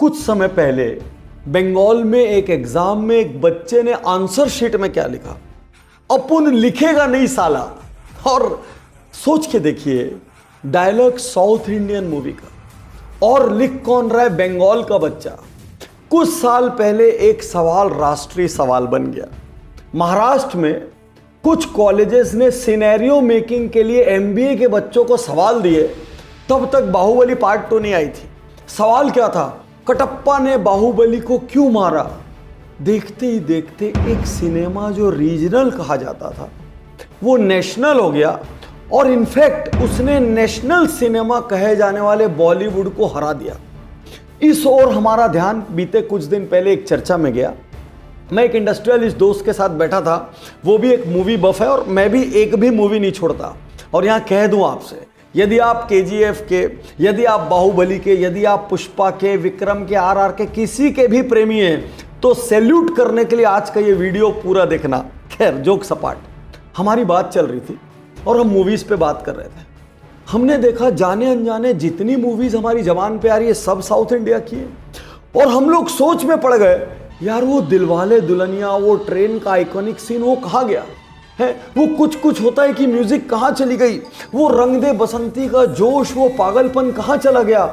कुछ समय पहले बंगाल में एक एग्जाम में एक बच्चे ने आंसर शीट में क्या लिखा, अपुन लिखेगा नहीं साला। और सोच के देखिए, डायलॉग साउथ इंडियन मूवी का और लिख कौन रहा है, बंगाल का बच्चा। कुछ साल पहले एक सवाल राष्ट्रीय सवाल बन गया। महाराष्ट्र में कुछ कॉलेजेस ने सिनेरियो मेकिंग के लिए एमबीए के बच्चों को सवाल दिए। तब तक बाहुबली पार्ट 2 नहीं आई थी। सवाल क्या था, कटप्पा ने बाहुबली को क्यों मारा। देखते ही देखते एक सिनेमा जो रीजनल कहा जाता था वो नेशनल हो गया, और इनफैक्ट उसने नेशनल सिनेमा कहे जाने वाले बॉलीवुड को हरा दिया। इस ओर हमारा ध्यान बीते कुछ दिन पहले एक चर्चा में गया। मैं एक इंडस्ट्रियलिस्ट दोस्त के साथ बैठा था, वो भी एक मूवी बफ है और मैं भी एक भी मूवी नहीं छोड़ता। और यहाँ कह दूं आपसे, यदि आप केजीएफ के, यदि आप बाहुबली के, यदि आप पुष्पा के, विक्रम के, आरआर के, किसी के भी प्रेमी हैं तो सैल्यूट करने के लिए आज का ये वीडियो पूरा देखना। खैर, जोक सपाट, हमारी बात चल रही थी और हम मूवीज पे बात कर रहे थे। हमने देखा जाने अनजाने जितनी मूवीज हमारी जबान पे आ रही है सब साउथ इंडिया की है। और हम लोग सोच में पड़ गए, यार वो दिलवाले दुल्हनिया, वो ट्रेन का आइकॉनिक सीन, वो कहाँ गया है। वो कुछ कुछ होता है कि म्यूजिक कहाँ चली गई, वो रंग दे बसंती का जोश, वो पागलपन कहाँ चला गया।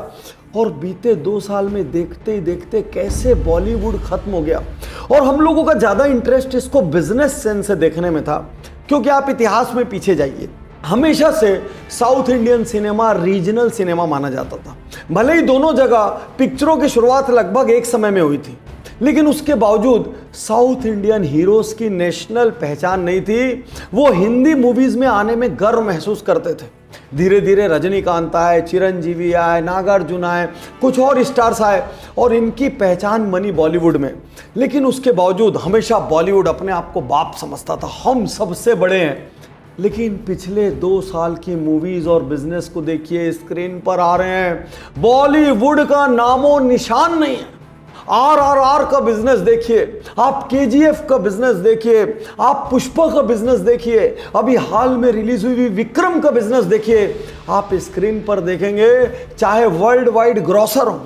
और बीते 2 साल में देखते ही देखते कैसे बॉलीवुड खत्म हो गया। और हम लोगों का ज्यादा इंटरेस्ट इसको बिजनेस सेंस से देखने में था, क्योंकि आप इतिहास में पीछे जाइए, हमेशा से south Indian cinema regional cinema माना जाता था। भले ही दोनों जगह पिक्चरों की शुरुआत लगभग एक समय में हुई थी, लेकिन उसके बावजूद साउथ इंडियन हीरोज की नेशनल पहचान नहीं थी। वो हिंदी मूवीज में आने में गर्व महसूस करते थे। धीरे धीरे रजनीकांत आए, चिरंजीवी आए, नागार्जुन आए, कुछ और स्टार्स आए और इनकी पहचान बनी बॉलीवुड में। लेकिन उसके बावजूद हमेशा बॉलीवुड अपने आप को बाप समझता था, हम सबसे बड़े हैं। लेकिन पिछले 2 साल की मूवीज और बिजनेस को देखिए, स्क्रीन पर आ रहे हैं, बॉलीवुड का नामो निशान नहीं है। आरआरआर का बिजनेस देखिए, आप केजीएफ का बिजनेस देखिए, आप पुष्पा का बिजनेस देखिए, अभी हाल में रिलीज हुई विक्रम का बिजनेस देखिए। आप स्क्रीन पर देखेंगे, चाहे वर्ल्ड वाइड ग्रॉसर हो,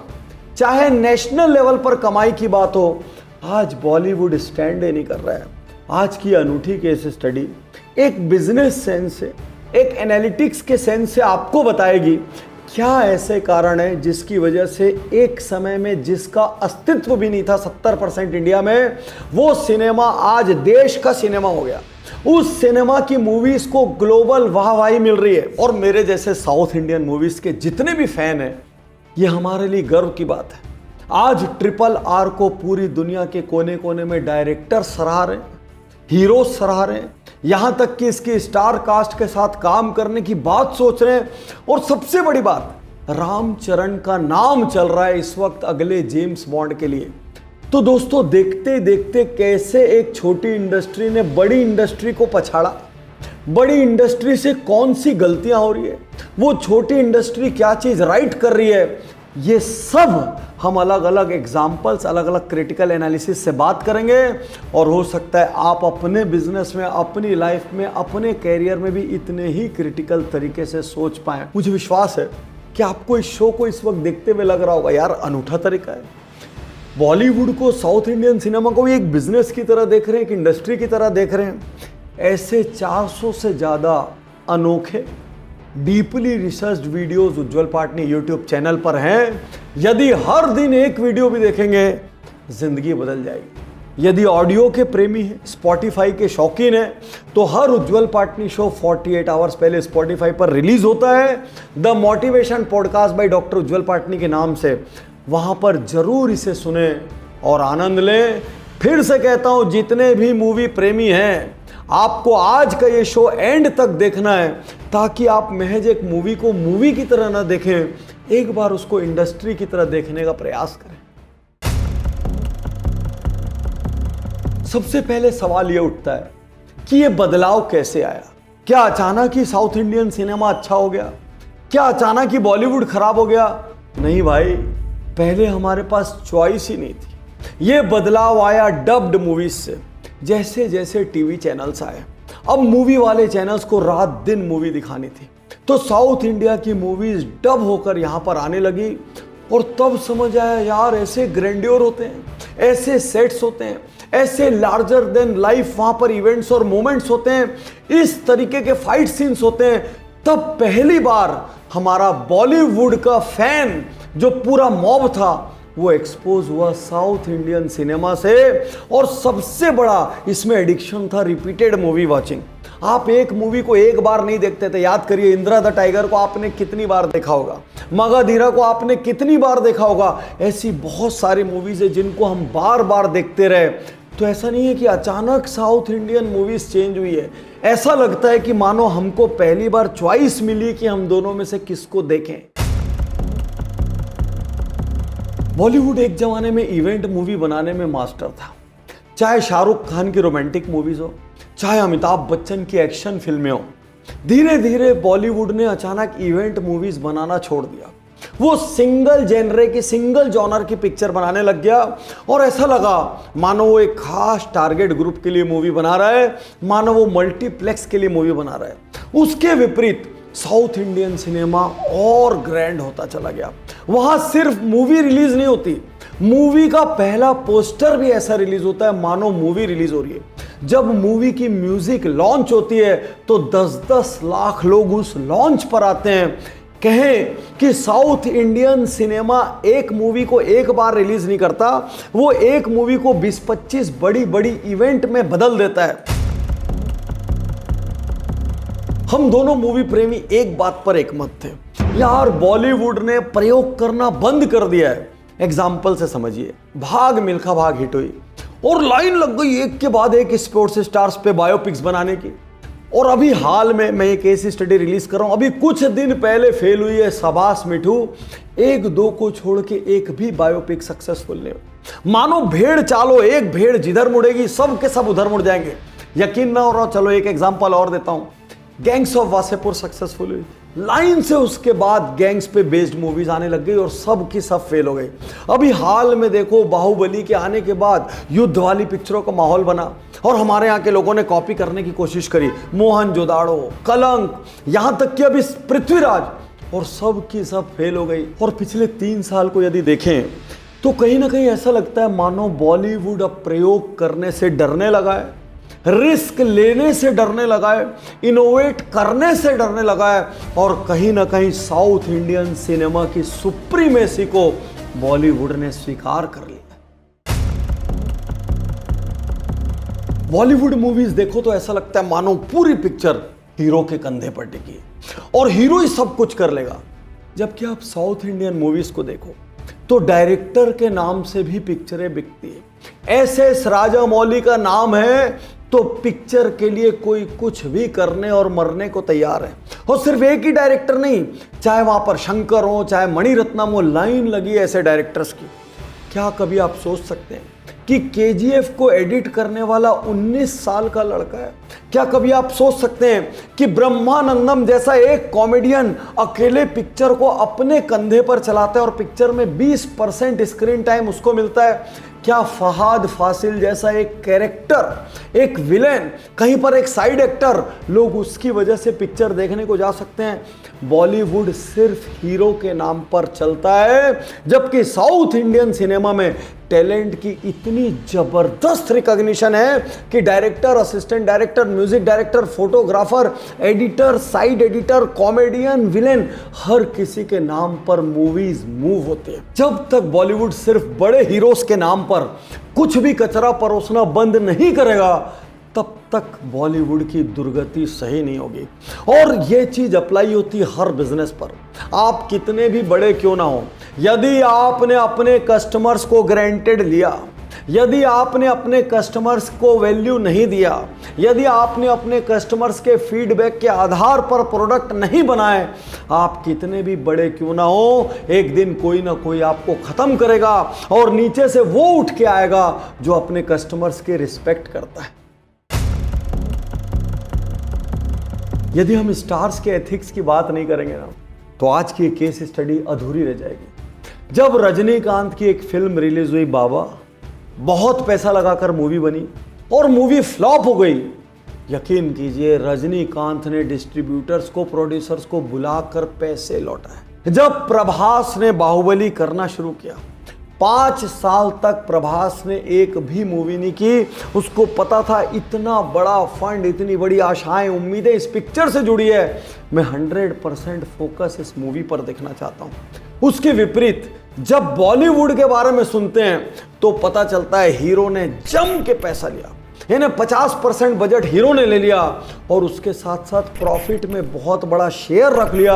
चाहे नेशनल लेवल पर कमाई की बात हो, आज बॉलीवुड स्टैंड ही नहीं कर रहा है। आज की अनूठी केस स्टडी एक बिजनेस सेंस से, एक एनालिटिक्स के सेंस से आपको बताएगी क्या ऐसे कारण है जिसकी वजह से एक समय में जिसका अस्तित्व भी नहीं था 70% इंडिया में, वो सिनेमा आज देश का सिनेमा हो गया। उस सिनेमा की मूवीज को ग्लोबल वाहवाही मिल रही है। और मेरे जैसे साउथ इंडियन मूवीज के जितने भी फैन हैं, ये हमारे लिए गर्व की बात है। आज RRR को पूरी दुनिया के कोने कोने में डायरेक्टर सराह रहे हैं, हीरो सराह रहे हैं, यहां तक कि इसकी स्टार कास्ट के साथ काम करने की बात सोच रहे हैं। और सबसे बड़ी बात, रामचरण का नाम चल रहा है इस वक्त अगले जेम्स बॉन्ड के लिए। तो दोस्तों, देखते देखते कैसे एक छोटी इंडस्ट्री ने बड़ी इंडस्ट्री को पछाड़ा, बड़ी इंडस्ट्री से कौन सी गलतियां हो रही है, वो छोटी इंडस्ट्री क्या चीज राइट कर रही है, ये सब हम अलग अलग एग्जाम्पल्स, अलग अलग क्रिटिकल एनालिसिस से बात करेंगे। और हो सकता है आप अपने बिजनेस में, अपनी लाइफ में, अपने कैरियर में भी इतने ही क्रिटिकल तरीके से सोच पाएं। मुझे विश्वास है कि आपको इस शो को इस वक्त देखते हुए लग रहा होगा, यार अनूठा तरीका है। बॉलीवुड को, साउथ इंडियन सिनेमा को भी एक बिजनेस की तरह देख रहे हैं, एक इंडस्ट्री की तरह देख रहे हैं। ऐसे 400 से ज़्यादा अनोखे डीपली रिसर्च्ड वीडियोस उज्ज्वल पाटनी यूट्यूब चैनल पर हैं। यदि हर दिन एक वीडियो भी देखेंगे, जिंदगी बदल जाएगी। यदि ऑडियो के प्रेमी हैं, स्पॉटिफाई के शौकीन हैं, तो हर उज्ज्वल पाटनी शो 48 आवर्स पहले स्पॉटिफाई पर रिलीज होता है, the motivation podcast by doctor Ujjwal Patni के नाम से। वहां पर जरूर इसे सुने और आनंद लें। फिर से कहता हूं, जितने भी मूवी प्रेमी हैं, आपको आज का ये शो एंड तक देखना है, ताकि आप महज एक मूवी को मूवी की तरह ना देखें, एक बार उसको इंडस्ट्री की तरह देखने का प्रयास करें। सबसे पहले सवाल ये उठता है कि ये बदलाव कैसे आया। क्या अचानक ही साउथ इंडियन सिनेमा अच्छा हो गया? क्या अचानक ही बॉलीवुड खराब हो गया? नहीं भाई, पहले हमारे पास चॉइस ही नहीं थी। ये बदलाव आया डब्ड मूवीज से। जैसे जैसे टीवी चैनल्स आए, अब मूवी वाले चैनल्स को रात दिन मूवी दिखानी थी, तो साउथ इंडिया की मूवीज डब होकर यहां पर आने लगी। और तब समझ आया यार ऐसे ग्रैंड्योर होते हैं, ऐसे सेट्स होते हैं, ऐसे लार्जर देन लाइफ वहां पर इवेंट्स और मोमेंट्स होते हैं, इस तरीके के फाइट सीन्स होते हैं। तब पहली बार हमारा बॉलीवुड का फैन जो पूरा मॉब था वो एक्सपोज हुआ साउथ इंडियन सिनेमा से। और सबसे बड़ा इसमें एडिक्शन था रिपीटेड मूवी वॉचिंग। आप एक मूवी को एक बार नहीं देखते थे। याद करिए, इंदिरा द टाइगर को आपने कितनी बार देखा होगा, मगधीरा को आपने कितनी बार देखा होगा। ऐसी बहुत सारी मूवीज है जिनको हम बार बार देखते रहे। तो ऐसा नहीं है कि अचानक साउथ इंडियन मूवीज चेंज हुई है। ऐसा लगता है कि मानो हमको पहली बार चॉइस मिली कि हम दोनों में से किसको देखें। बॉलीवुड एक जमाने में इवेंट मूवी बनाने में मास्टर था। चाहे शाहरुख खान की रोमांटिक मूवीज हो, चाहे अमिताभ बच्चन की एक्शन फिल्में हो, धीरे धीरे बॉलीवुड ने अचानक इवेंट मूवीज बनाना छोड़ दिया। वो सिंगल जेनरे की, सिंगल जॉनर की पिक्चर बनाने लग गया और ऐसा लगा मानो वो एक खास टारगेट ग्रुप के लिए मूवी बना रहा है, मानो वो मल्टीप्लेक्स के लिए मूवी बना रहा है। उसके विपरीत साउथ इंडियन सिनेमा और ग्रैंड होता चला गया। वहां सिर्फ मूवी रिलीज नहीं होती, मूवी का पहला पोस्टर भी ऐसा रिलीज होता है मानो मूवी रिलीज हो रही है। जब मूवी की म्यूजिक लॉन्च होती है तो 10-10 लाख लोग उस लॉन्च पर आते हैं। कहें कि साउथ इंडियन सिनेमा एक मूवी को एक बार रिलीज नहीं करता, वो एक मूवी को 20-25 बड़ी बड़ी इवेंट में बदल देता है। हम दोनों मूवी प्रेमी एक बात पर एकमत थे, यार बॉलीवुड ने प्रयोग करना बंद कर दिया है। एग्जाम्पल से समझिए, भाग मिल्खा भाग हिट हुई और लाइन लग गई एक के बाद एक स्पोर्ट्स स्टार्स पे बायोपिक्स बनाने की। और अभी हाल में मैं एक ऐसी स्टडी रिलीज कर रहा हूं, अभी कुछ दिन पहले फेल हुई है शाबाश मिठू, 1-2 को छोड़ के एक भी बायोपिक सक्सेसफुल नहीं। मानो भेड़ चालो, एक भेड़ जिधर मुड़ेगी सब के सब उधर मुड़ जाएंगे। यकीन ना हो रहा, चलो एक एग्जांपल और देता हूं। गैंग्स ऑफ वासेपुर सक्सेसफुल हुई, लाइन से उसके बाद गैंग्स पे बेस्ड मूवीज आने लग गई और सब की सब फेल हो गई। अभी हाल में देखो, बाहुबली के आने के बाद युद्ध वाली पिक्चरों का माहौल बना और हमारे यहाँ के लोगों ने कॉपी करने की कोशिश करी, मोहनजोदाड़ो, कलंक, यहां तक कि अभी पृथ्वीराज, और सब की सब फेल हो गई। और पिछले 3 साल को यदि देखें तो कहीं ना कहीं ऐसा लगता है मानो बॉलीवुड अब प्रयोग करने से डरने लगा है, रिस्क लेने से डरने लगा है, इनोवेट करने से डरने लगा है और कहीं ना कहीं साउथ इंडियन सिनेमा की सुप्रीमेसी को बॉलीवुड ने स्वीकार कर लिया। बॉलीवुड मूवीज देखो तो ऐसा लगता है मानो पूरी पिक्चर हीरो के कंधे पर टिकी और हीरो ही सब कुछ कर लेगा। जबकि आप साउथ इंडियन मूवीज को देखो तो डायरेक्टर के नाम से भी पिक्चरें बिकती है। एस राजामौली का नाम है तो पिक्चर के लिए कोई कुछ भी करने और मरने को तैयार है। और सिर्फ एक ही डायरेक्टर नहीं, चाहे वहां पर शंकर हो, चाहे मणिरत्नम हो, लाइन लगी है ऐसे डायरेक्टर्स की। क्या कभी आप सोच सकते हैं कि केजीएफ को एडिट करने वाला 19 साल का लड़का है? क्या कभी आप सोच सकते हैं कि ब्रह्मानंदम जैसा एक कॉमेडियन अकेले पिक्चर को अपने कंधे पर चलाता है और पिक्चर में 20% स्क्रीन टाइम उसको मिलता है? क्या फहाद फासिल जैसा एक कैरेक्टर, एक विलेन, कहीं पर एक साइड एक्टर, लोग उसकी वजह से पिक्चर देखने को जा सकते हैं? बॉलीवुड सिर्फ हीरो के नाम पर चलता है, जबकि साउथ इंडियन सिनेमा में टैलेंट की इतनी जबरदस्त रिकॉग्निशन है कि director, assistant director, music director, photographer, editor, side editor, comedian, villain, हर किसी के नाम पर मूवीज मूव होती है। जब तक बॉलीवुड सिर्फ बड़े हीरोज के नाम पर कुछ भी कचरा परोसना बंद नहीं करेगा, तब तक बॉलीवुड की दुर्गति सही नहीं होगी। और यह चीज अप्लाई होती है हर बिजनेस पर, आप कितने भी बड़े क्यों ना हो। यदि आपने अपने कस्टमर्स को ग्रांटेड लिया, यदि आपने अपने कस्टमर्स को वैल्यू नहीं दिया, यदि आपने अपने कस्टमर्स के फीडबैक के आधार पर प्रोडक्ट नहीं बनाए, आप कितने भी बड़े क्यों ना हो, एक दिन कोई ना कोई आपको खत्म करेगा और नीचे से वो उठ के आएगा जो अपने कस्टमर्स के रिस्पेक्ट करता है। यदि हम स्टार्स के एथिक्स की बात नहीं करेंगे ना, तो आज की केस स्टडी अधूरी रह जाएगी। जब रजनीकांत की एक फिल्म रिलीज हुई बाबा, बहुत पैसा लगाकर मूवी बनी और मूवी फ्लॉप हो गई। यकीन कीजिए रजनीकांत ने डिस्ट्रीब्यूटर्स को, प्रोड्यूसर्स को बुलाकर पैसे लौटाए। जब प्रभास ने बाहुबली करना शुरू किया, 5 साल तक प्रभास ने एक भी मूवी नहीं की। उसको पता था इतना बड़ा फंड, इतनी बड़ी आशाएं, उम्मीदें इस पिक्चर से जुड़ी है, मैं 100% फोकस इस मूवी पर देखना चाहता हूं। उसके विपरीत जब बॉलीवुड के बारे में सुनते हैं तो पता चलता है हीरो ने जम के पैसा लिया, यानी 50% बजट हीरो ने ले लिया और उसके साथ साथ प्रॉफिट में बहुत बड़ा शेयर रख लिया।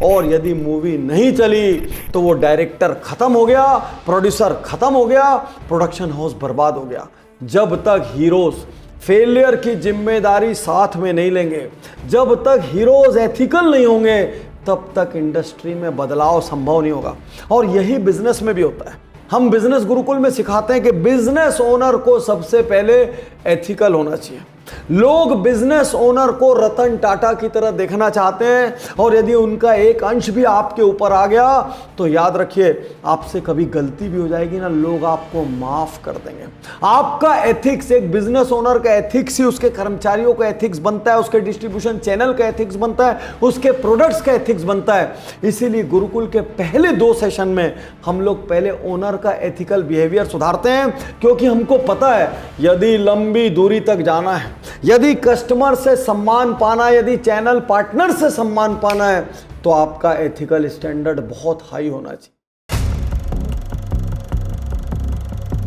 और यदि मूवी नहीं चली तो वो डायरेक्टर खत्म हो गया, प्रोड्यूसर खत्म हो गया, प्रोडक्शन हाउस बर्बाद हो गया। जब तक हीरोज फेलियर की जिम्मेदारी साथ में नहीं लेंगे, जब तक हीरोज एथिकल नहीं होंगे, तब तक इंडस्ट्री में बदलाव संभव नहीं होगा। और यही बिजनेस में भी होता है। हम बिजनेस गुरुकुल में सिखाते हैं कि बिजनेस ओनर को सबसे पहले एथिकल होना चाहिए। लोग बिजनेस ओनर को रतन टाटा की तरह देखना चाहते हैं और यदि उनका एक अंश भी आपके ऊपर आ गया तो याद रखिए, आपसे कभी गलती भी हो जाएगी ना, लोग आपको माफ कर देंगे। आपका एथिक्स, एक बिजनेस ओनर का एथिक्स ही उसके कर्मचारियों का एथिक्स बनता है, उसके डिस्ट्रीब्यूशन चैनल का एथिक्स बनता है, उसके प्रोडक्ट्स का एथिक्स बनता है। इसीलिए गुरुकुल के पहले 2 सेशन में हम लोग पहले ओनर का एथिकल बिहेवियर सुधारते हैं, क्योंकि हमको पता है यदि लंबी दूरी तक जाना है, यदि कस्टमर से सम्मान पाना, यदि चैनल पार्टनर से सम्मान पाना है, तो आपका एथिकल स्टैंडर्ड बहुत हाई होना चाहिए।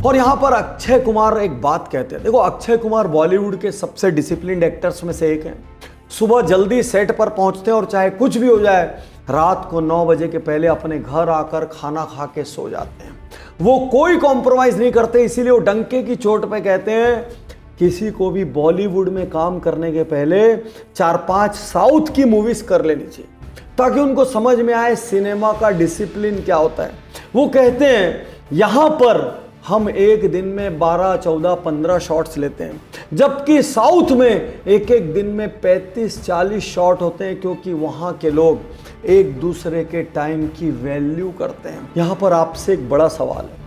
और यहां पर अक्षय कुमार एक बात कहते हैं, देखो अक्षय कुमार बॉलीवुड के सबसे डिसिप्लिन्ड एक्टर्स में से एक हैं। सुबह जल्दी सेट पर पहुंचते हैं और चाहे कुछ भी हो जाए, रात को 9 बजे के पहले अपने घर आकर खाना खा के सो जाते हैं। वो कोई कॉम्प्रोमाइज नहीं करते, इसीलिए वो डंके की चोट पे कहते हैं किसी को भी बॉलीवुड में काम करने के पहले 4-5 साउथ की मूवीज कर लेनी चाहिए, ताकि उनको समझ में आए सिनेमा का डिसिप्लिन क्या होता है। वो कहते हैं यहां पर हम एक दिन में 12, 14, 15 शॉट्स लेते हैं, जबकि साउथ में एक दिन में 35, 40 शॉट होते हैं, क्योंकि वहां के लोग एक दूसरे के टाइम की वैल्यू करते हैं। यहां पर आपसे एक बड़ा सवाल है,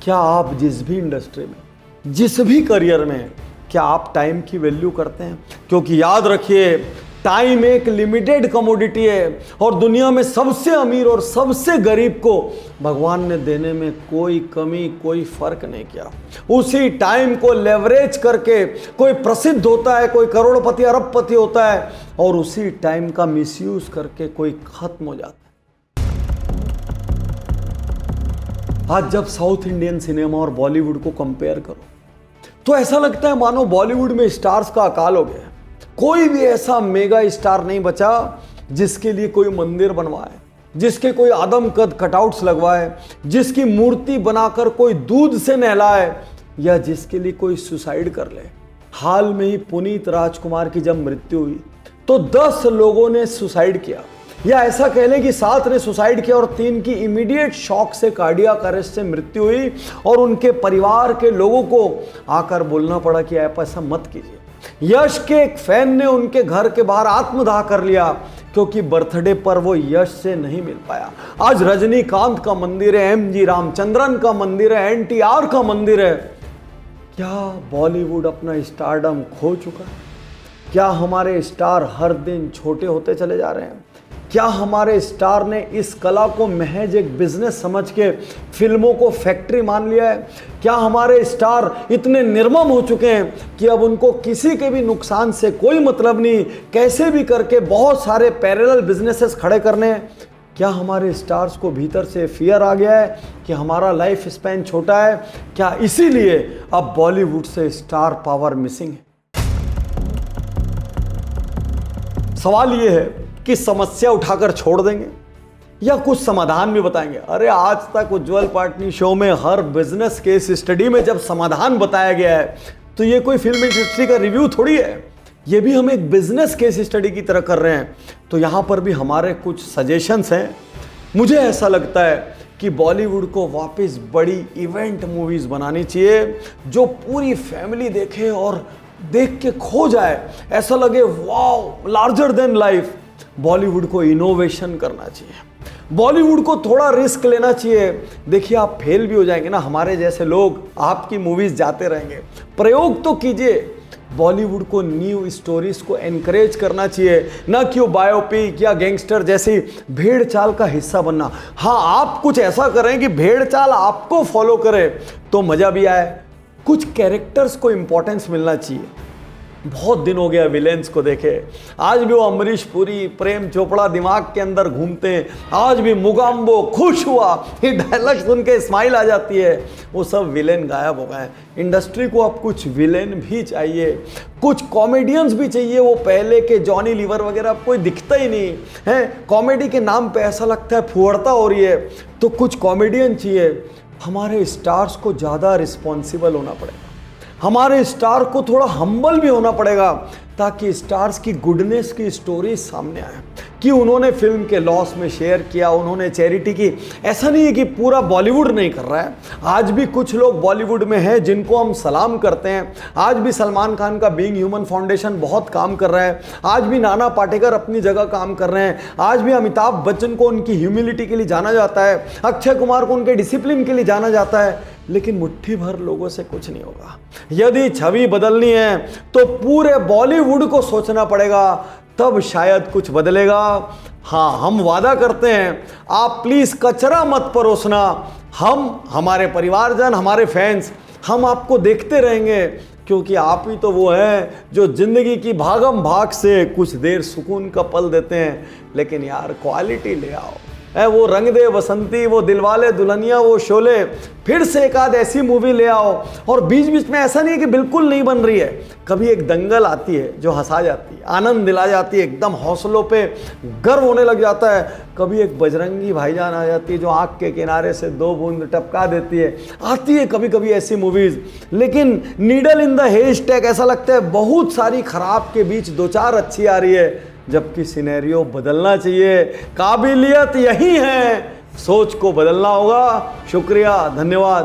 क्या आप जिस भी इंडस्ट्री में, जिस भी करियर में, क्या आप टाइम की वैल्यू करते हैं? क्योंकि याद रखिए, टाइम एक लिमिटेड कमोडिटी है और दुनिया में सबसे अमीर और सबसे गरीब को भगवान ने देने में कोई कमी, कोई फर्क नहीं किया। उसी टाइम को लेवरेज करके कोई प्रसिद्ध होता है, कोई करोड़पति अरबपति होता है, और उसी टाइम का मिसयूज करके कोई खत्म हो जाता है। आज जब साउथ इंडियन सिनेमा और बॉलीवुड को कंपेयर करो तो ऐसा लगता है मानो बॉलीवुड में स्टार्स का अकाल हो गया। कोई भी ऐसा मेगा स्टार नहीं बचा जिसके लिए कोई मंदिर बनवाए, जिसके कोई आदमकद कटआउट्स लगवाए, जिसकी मूर्ति बनाकर कोई दूध से नहलाए, या जिसके लिए कोई सुसाइड कर ले। हाल में ही पुनीत राजकुमार की जब मृत्यु हुई तो 10 लोगों ने सुसाइड किया, या ऐसा कह लें कि 7 ने सुसाइड किया और 3 की इमीडिएट शॉक से, कार्डियक अरेस्ट से मृत्यु हुई, और उनके परिवार के लोगों को आकर बोलना पड़ा कि आप ऐसा मत कीजिए। यश के एक फैन ने उनके घर के बाहर आत्मदाह कर लिया, क्योंकि बर्थडे पर वो यश से नहीं मिल पाया। आज रजनीकांत का मंदिर है, MG रामचंद्रन का मंदिर है, NTR का मंदिर है। क्या बॉलीवुड अपना स्टारडम खो चुका है? क्या हमारे स्टार हर दिन छोटे होते चले जा रहे हैं? क्या हमारे स्टार ने इस कला को महज एक बिजनेस समझ के फिल्मों को फैक्ट्री मान लिया है? क्या हमारे स्टार इतने निर्मम हो चुके हैं कि अब उनको किसी के भी नुकसान से कोई मतलब नहीं, कैसे भी करके बहुत सारे पैरेलल बिजनेसेस खड़े करने हैं? क्या हमारे स्टार्स को भीतर से फियर आ गया है कि हमारा लाइफ स्पैन छोटा है? क्या इसीलिए अब बॉलीवुड से स्टार पावर मिसिंग है? सवाल यह है कि समस्या उठाकर छोड़ देंगे या कुछ समाधान भी बताएंगे। अरे आज तक उज्जवल पाटनी शो में हर बिजनेस केस स्टडी में जब समाधान बताया गया है तो ये कोई फिल्म इंडस्ट्री का रिव्यू थोड़ी है, ये भी हम एक बिजनेस केस स्टडी की तरह कर रहे हैं। तो यहाँ पर भी हमारे कुछ सजेशंस हैं। मुझे ऐसा लगता है कि बॉलीवुड को वापस बड़ी इवेंट मूवीज बनानी चाहिए जो पूरी फैमिली देखे और देख के खो जाए, ऐसा लगे wow larger than life. Bollywood को इनोवेशन करना चाहिए, बॉलीवुड को थोड़ा रिस्क लेना चाहिए। देखिए आप फेल भी हो जाएंगे ना, हमारे जैसे लोग आपकी मूवीज जाते रहेंगे। प्रयोग तो कीजिए, बॉलीवुड को न्यू स्टोरीज को एनकरेज करना चाहिए, ना कि वो बायोपिक या गैंगस्टर जैसी भेड़ चाल का हिस्सा बनना। हाँ, आप कुछ ऐसा करें कि भेड़ चाल आपको फॉलो करे तो मज़ा भी आए। कुछ कैरेक्टर्स को इंपॉर्टेंस मिलना चाहिए। बहुत दिन हो गया विलेंस को देखे, आज भी वो अमरीश पुरी, प्रेम चोपड़ा दिमाग के अंदर घूमते हैं, आज भी मुगाम्बो खुश हुआ, ये डायलॉग सुन के स्माइल आ जाती है। वो सब विलेन गायब हो गए। इंडस्ट्री को अब कुछ विलेन भी चाहिए, कुछ कॉमेडियंस भी चाहिए। वो पहले के जॉनी लीवर वगैरह अब कोई दिखता ही नहीं है। कॉमेडी के नाम पे ऐसा लगता है फुहड़ता हो रही है, तो कुछ कॉमेडियन चाहिए। हमारे स्टार्स को ज़्यादा रिस्पॉन्सिबल होना पड़ेगा, हमारे स्टार को थोड़ा हम्बल भी होना पड़ेगा, ताकि स्टार्स की गुडनेस की स्टोरी सामने आए कि उन्होंने फिल्म के लॉस में शेयर किया, उन्होंने चैरिटी की। ऐसा नहीं है कि पूरा बॉलीवुड नहीं कर रहा है, आज भी कुछ लोग बॉलीवुड में हैं जिनको हम सलाम करते हैं। आज भी सलमान खान का बीइंग ह्यूमन फाउंडेशन बहुत काम कर रहा है, आज भी नाना पाटेकर अपनी जगह काम कर रहे हैं, आज भी अमिताभ बच्चन को उनकी ह्यूमिलिटी के लिए जाना जाता है, अक्षय कुमार को उनके डिसिप्लिन के लिए जाना जाता है। लेकिन मुट्ठी भर लोगों से कुछ नहीं होगा। यदि छवि बदलनी है तो पूरे बॉलीवुड को सोचना पड़ेगा, तब शायद कुछ बदलेगा। हाँ, हम वादा करते हैं, आप प्लीज़ कचरा मत परोसना। हम, हमारे परिवारजन, हमारे फैंस, हम आपको देखते रहेंगे, क्योंकि आप ही तो वो हैं जो ज़िंदगी की भागम भाग से कुछ देर सुकून का पल देते हैं। लेकिन यार, क्वालिटी ले आओ, वो रंग दे बसंती, वो दिलवाले दुल्हनिया, वो शोले, फिर से एक आध ऐसी मूवी ले आओ। और बीच बीच में ऐसा नहीं है कि बिल्कुल नहीं बन रही है, कभी एक दंगल आती है जो हंसा जाती है, आनंद दिला जाती है, एकदम हौसलों पे गर्व होने लग जाता है। कभी एक बजरंगी भाईजान आ जाती है जो आँख के किनारे से 2 बूंद टपका देती है। आती है कभी कभी ऐसी मूवीज़, लेकिन नीडल इन द हेस्टैक, ऐसा लगता है बहुत सारी खराब के बीच 2-4 अच्छी आ रही है, जबकि सिनेरियो बदलना चाहिए। काबिलियत यही है, सोच को बदलना होगा। शुक्रिया, धन्यवाद,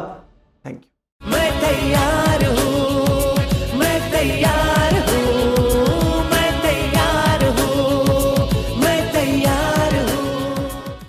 थैंक यू। मैं तैयार हूँ, मैं तैयार